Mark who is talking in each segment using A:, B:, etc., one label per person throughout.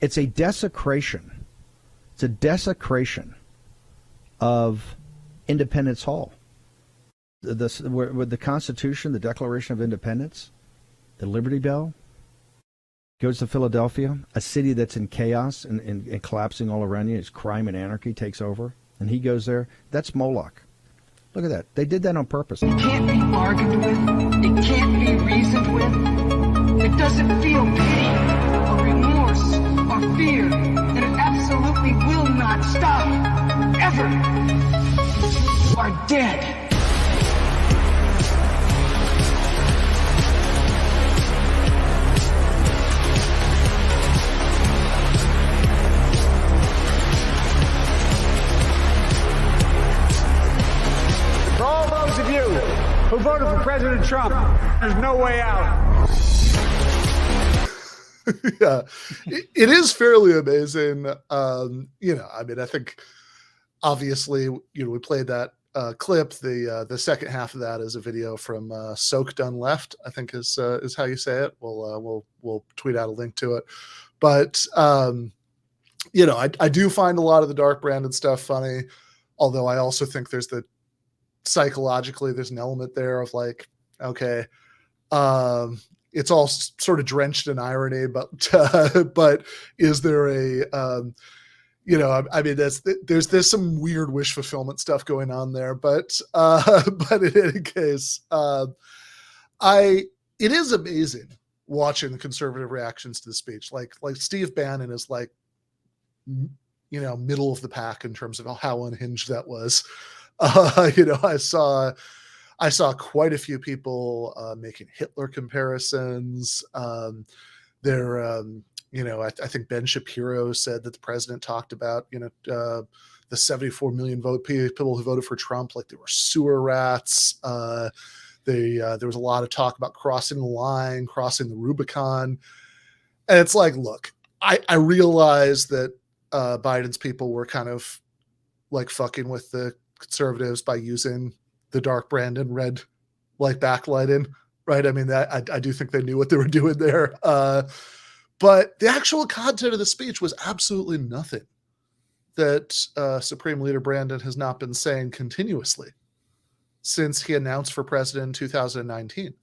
A: It's a desecration. It's a desecration of Independence Hall. With the Constitution, the Declaration of Independence, the Liberty Bell, goes to Philadelphia, a city that's in chaos and collapsing all around you. It's crime and anarchy takes over. And he goes there. That's Moloch. Look at that. They did that on purpose.
B: It can't be bargained with. It can't be reasoned with. It doesn't feel pity or remorse or fear. And it absolutely will not stop. Ever. You are dead.
C: Of you who voted for President Trump, there's no way out.
D: Yeah, it is fairly amazing. I think obviously, we played that clip. The second half of that is a video from Soak Done Left, I think is how you say it. We'll tweet out a link to it. But I do find a lot of the dark branded stuff funny, although I also think psychologically there's an element there of like, okay, it's all sort of drenched in irony, but is there there's some weird wish fulfillment stuff going on there, but in any case, it is amazing watching the conservative reactions to the speech. Like Steve Bannon is like, middle of the pack in terms of how unhinged that was. I saw quite a few people making Hitler comparisons. I think Ben Shapiro said that the president talked about, the 74 million people who voted for Trump like they were sewer rats. There was a lot of talk about crossing the line, crossing the Rubicon. And it's like, look, I realize that Biden's people were kind of like fucking with the conservatives by using the dark brand and red like backlighting, right? I mean, that I do think they knew what they were doing there. But the actual content of the speech was absolutely nothing that Supreme Leader Brandon has not been saying continuously since he announced for president in 2019.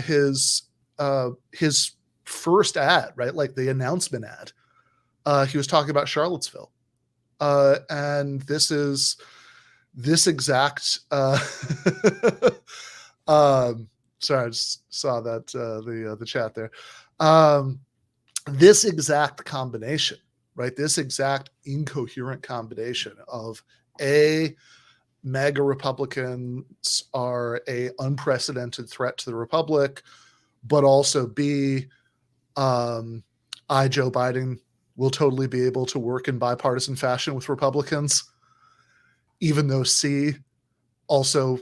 D: His first ad, right? Like the announcement ad, he was talking about Charlottesville. And this exact sorry, I just saw that the chat there. This exact combination, right? This exact incoherent combination of MAGA Republicans are a unprecedented threat to the Republic, but also B, Joe Biden will totally be able to work in bipartisan fashion with Republicans. Even though C, also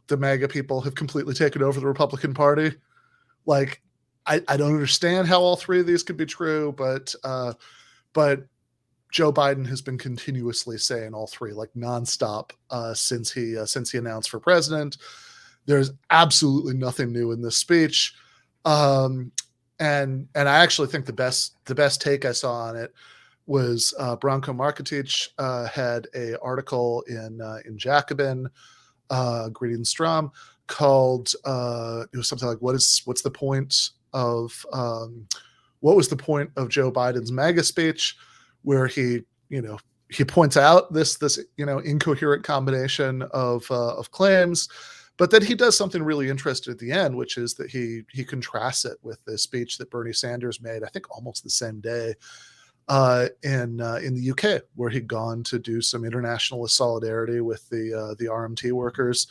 D: the MAGA people have completely taken over the Republican Party. Like, I don't understand how all three of these could be true, but Joe Biden has been continuously saying all three, like nonstop, since he announced for president. There's absolutely nothing new in this speech. And I actually think the best take I saw on it was Branko Markovic had a article in Jacobin, Greetings Strom, called it was something like what's the point of what was the point of Joe Biden's MAGA speech, where he points out this incoherent combination of claims, but then he does something really interesting at the end, which is that he contrasts it with the speech that Bernie Sanders made, I think almost the same day, in the UK, where he'd gone to do some internationalist solidarity with the RMT workers.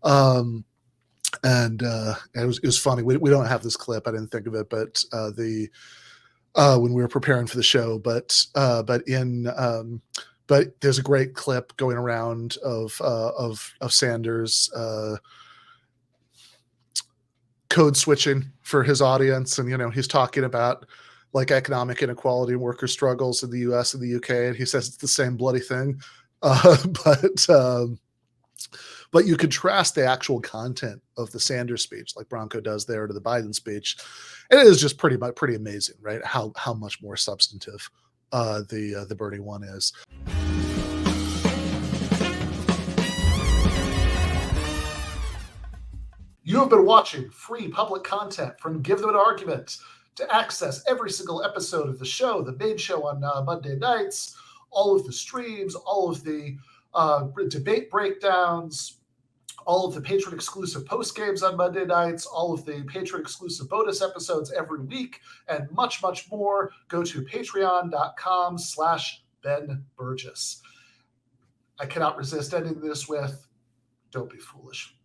D: And it was funny. We don't have this clip. I didn't think of it, but when we were preparing for the show, but there's a great clip going around of Sanders code switching for his audience, and he's talking about like economic inequality and worker struggles in the U.S. and the UK, and he says it's the same bloody thing. But But you contrast the actual content of the Sanders speech, like Bronco does there, to the Biden speech. It is just pretty amazing, right? How much more substantive the Bernie one is. You have been watching free public content from Give Them an Argument. To access every single episode of the show, the main show on Monday nights, all of the streams, all of the debate breakdowns, all of the patron-exclusive postgames on Monday nights, all of the patron-exclusive bonus episodes every week, and much, much more, go to patreon.com/Ben Burgis. I cannot resist ending this with, don't be foolish.